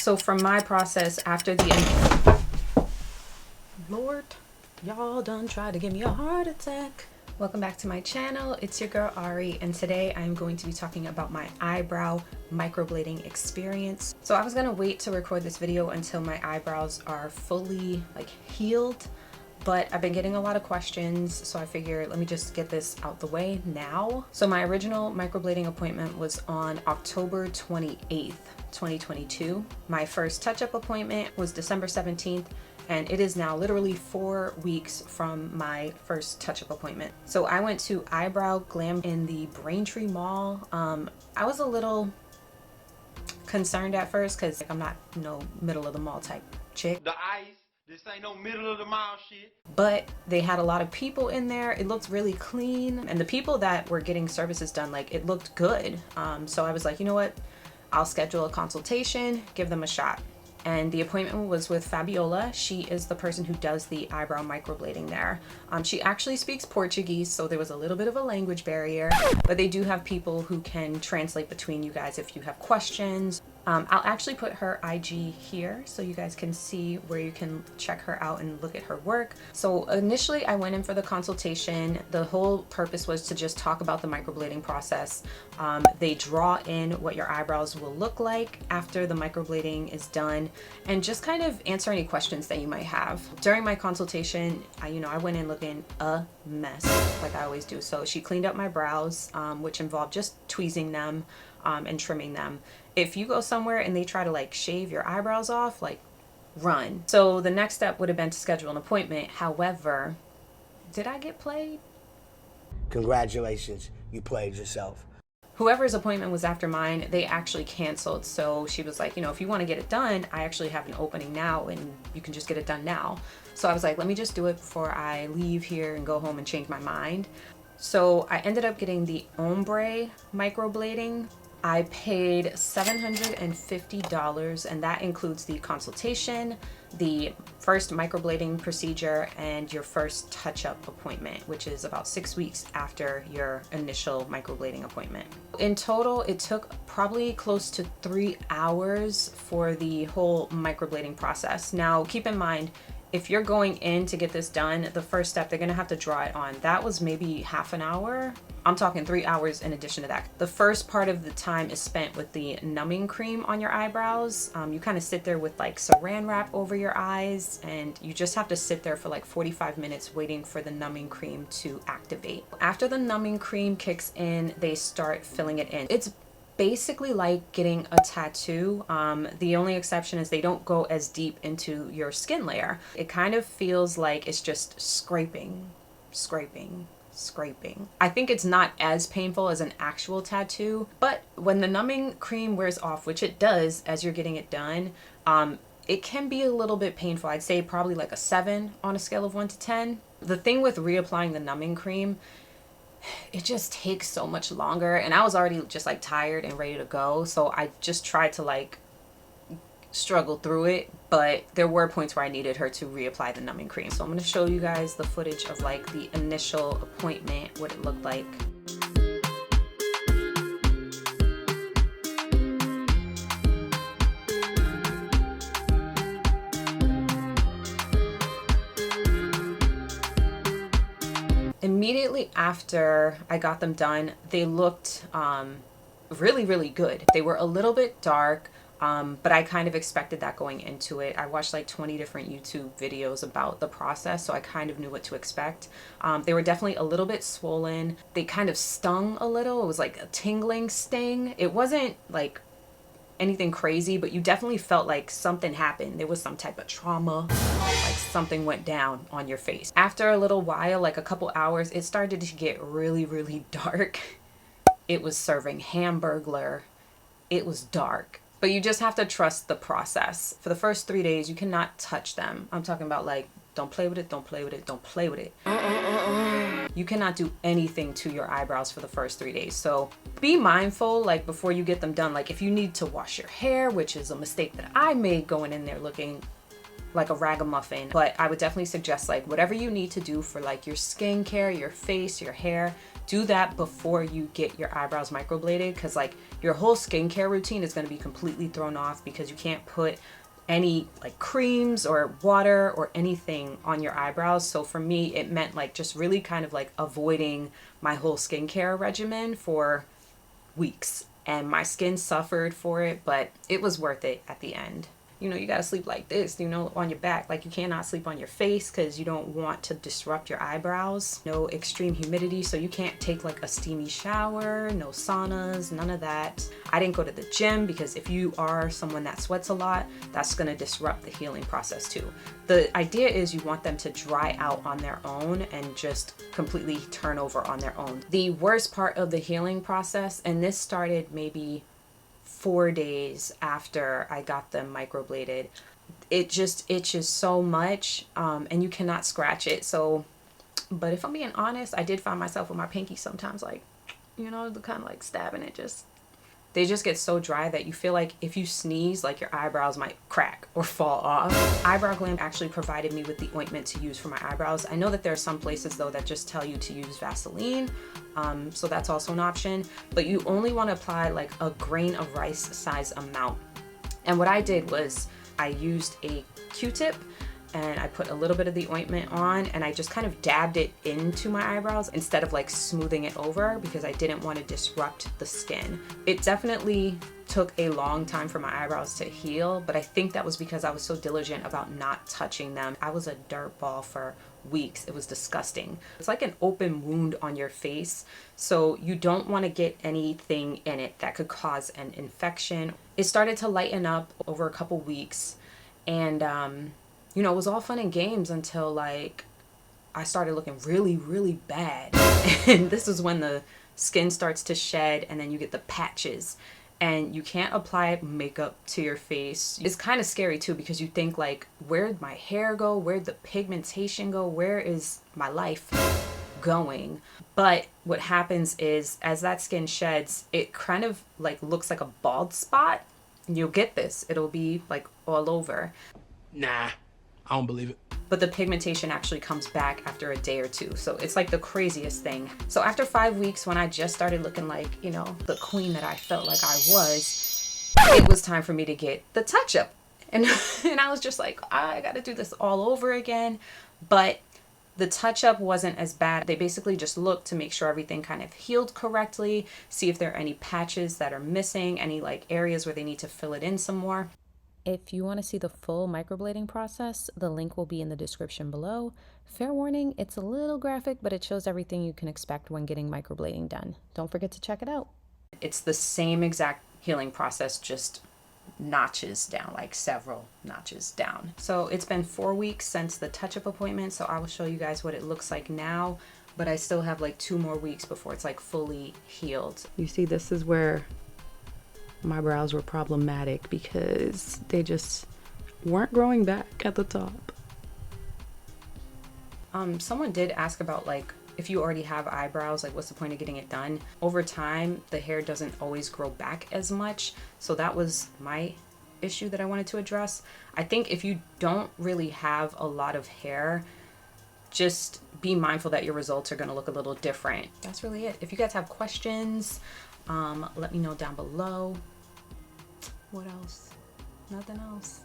So from my process after the Lord, y'all done tried to give me a heart attack. Welcome back to my channel. It's your girl Ari, and today I'm going to be talking about my eyebrow microblading experience. So I was gonna wait to record this video until my eyebrows are fully healed, but I've been getting a lot of questions, so I figured let me just get this out the way now. So my original microblading appointment was on October 28th, 2022. My first touch-up appointment was December 17th, and it is now literally 4 weeks from my first touch-up appointment. So I went to Eyebrow Glam in the Braintree Mall. I was a little concerned at first because I'm not no middle of the mall type chick. The ice, this ain't no middle of the mall shit. But they had a lot of people in there. It looked really clean, and the people that were getting services done, it looked good. So I was like, you know what? I'll schedule a consultation, give them a shot. And the appointment was with Fabiola. She is the person who does the eyebrow microblading there. She actually speaks Portuguese, so there was a little bit of a language barrier, but they do have people who can translate between you guys if you have questions. I'll actually put her IG here so you guys can see where you can check her out and look at her work. So initially I went in for the consultation. The whole purpose was to just talk about the microblading process. They draw in what your eyebrows will look like after the microblading is done, and just kind of answer any questions that you might have. During my consultation, I went in looking a mess like I always do. So she cleaned up my brows, which involved just tweezing them and trimming them. If you go somewhere and they try to shave your eyebrows off, run. So the next step would have been to schedule an appointment. However, did I get played? Congratulations, you played yourself. Whoever's appointment was after mine, they actually canceled. So she was like, if you want to get it done, I actually have an opening now and you can just get it done now. So I was like, let me just do it before I leave here and go home and change my mind. So I ended up getting the ombre microblading. I paid $750, and that includes the consultation, the first microblading procedure, and your first touch-up appointment, which is about 6 weeks after your initial microblading appointment. In total, it took probably close to 3 hours for the whole microblading process. Now, keep in mind, if you're going in to get this done, the first step, they're gonna have to draw it on. That was maybe half an hour. I'm talking 3 hours in addition to that. The first part of the time is spent with the numbing cream on your eyebrows. You kind of sit there with saran wrap over your eyes, and you just have to sit there for 45 minutes waiting for the numbing cream to activate. After the numbing cream kicks in, they start filling it in. It's basically like getting a tattoo. The only exception is they don't go as deep into your skin layer. It kind of feels like it's just scraping. I think it's not as painful as an actual tattoo, but when the numbing cream wears off, which it does as you're getting it done, it can be a little bit painful. I'd say probably a 7 on a scale of 1 to 10. The thing with reapplying the numbing cream, it just takes so much longer, and I was already just tired and ready to go, so I just tried to struggle through it, but there were points where I needed her to reapply the numbing cream. So I'm going to show you guys the footage of the initial appointment, what it looked like. Immediately after I got them done, they looked really, really good. They were a little bit dark, but I kind of expected that going into it. I watched 20 different YouTube videos about the process, so I kind of knew what to expect. They were definitely a little bit swollen. They kind of stung a little. It was a tingling sting. It wasn't anything crazy, but you definitely felt something happened. There was some type of trauma, something went down on your face. After a little while, a couple hours, it started to get really, really dark. It was serving Hamburglar. It was dark. But you just have to trust the process. For the first 3 days, you cannot touch them. I'm talking about don't play with it, don't play with it, don't play with it. You cannot do anything to your eyebrows for the first 3 days. So be mindful before you get them done. If you need to wash your hair, which is a mistake that I made going in there looking like a ragamuffin. But I would definitely suggest like whatever you need to do for like your skincare, your face, your hair, do that before you get your eyebrows microbladed, because like your whole skincare routine is going to be completely thrown off because you can't put any like creams or water or anything on your eyebrows. So for me, it meant like just really kind of like avoiding my whole skincare regimen for weeks, and my skin suffered for it, but it was worth it at the end. You know, you gotta sleep like this, you know, on your back. Like you cannot sleep on your face because you don't want to disrupt your eyebrows. No extreme humidity, so you can't take like a steamy shower, no saunas, none of that. I didn't go to the gym because if you are someone that sweats a lot, that's gonna disrupt the healing process too. The idea is you want them to dry out on their own and just completely turn over on their own. The worst part of the healing process, and this started maybe 4 days after I got them microbladed, it just itches so much, and you cannot scratch it. So, but if I'm being honest, I did find myself with my pinky sometimes, like, you know, the kind of like stabbing it. Just they just get so dry that you feel like if you sneeze, like your eyebrows might crack or fall off. Eyebrow Glam actually provided me with the ointment to use for my eyebrows. I know that there are some places though that just tell you to use Vaseline, so that's also an option, but you only want to apply like a grain of rice size amount. And what I did was I used a Q-tip and I put a little bit of the ointment on and I just kind of dabbed it into my eyebrows instead of like smoothing it over, because I didn't want to disrupt the skin. It definitely took a long time for my eyebrows to heal, but I think that was because I was so diligent about not touching them. I was a dirt ball for weeks. It was disgusting. It's like an open wound on your face, so you don't want to get anything in it that could cause an infection. It started to lighten up over a couple weeks, and you know, it was all fun and games until like I started looking really, really bad. And this is when the skin starts to shed and then you get the patches, and you can't apply makeup to your face. It's kind of scary too, because you think like, where'd my hair go? Where'd the pigmentation go? Where is my life going? But what happens is as that skin sheds, it kind of like looks like a bald spot. You'll get this. It'll be like all over. Nah, I don't believe it. But the pigmentation actually comes back after a day or two. So it's like the craziest thing. So after 5 weeks, when I just started looking like, you know, the queen that I felt like I was, it was time for me to get the touch-up. And I was just like, I gotta do this all over again. But the touch-up wasn't as bad. They basically just looked to make sure everything kind of healed correctly, see if there are any patches that are missing, any like areas where they need to fill it in some more. If you want to see the full microblading process, the link will be in the description below. Fair warning, it's a little graphic, but it shows everything you can expect when getting microblading done. Don't forget to check it out. It's the same exact healing process, just notches down, like several notches down. So it's been 4 weeks since the touch-up appointment, so I will show you guys what it looks like now, but I still have like 2 more weeks before it's like fully healed. You see, this is where my brows were problematic because they just weren't growing back at the top. Someone did ask about like, if you already have eyebrows, like what's the point of getting it done? Over time, the hair doesn't always grow back as much. So that was my issue that I wanted to address. I think if you don't really have a lot of hair, just be mindful that your results are going to look a little different. That's really it. If you guys have questions, let me know down below. What else? Nothing else.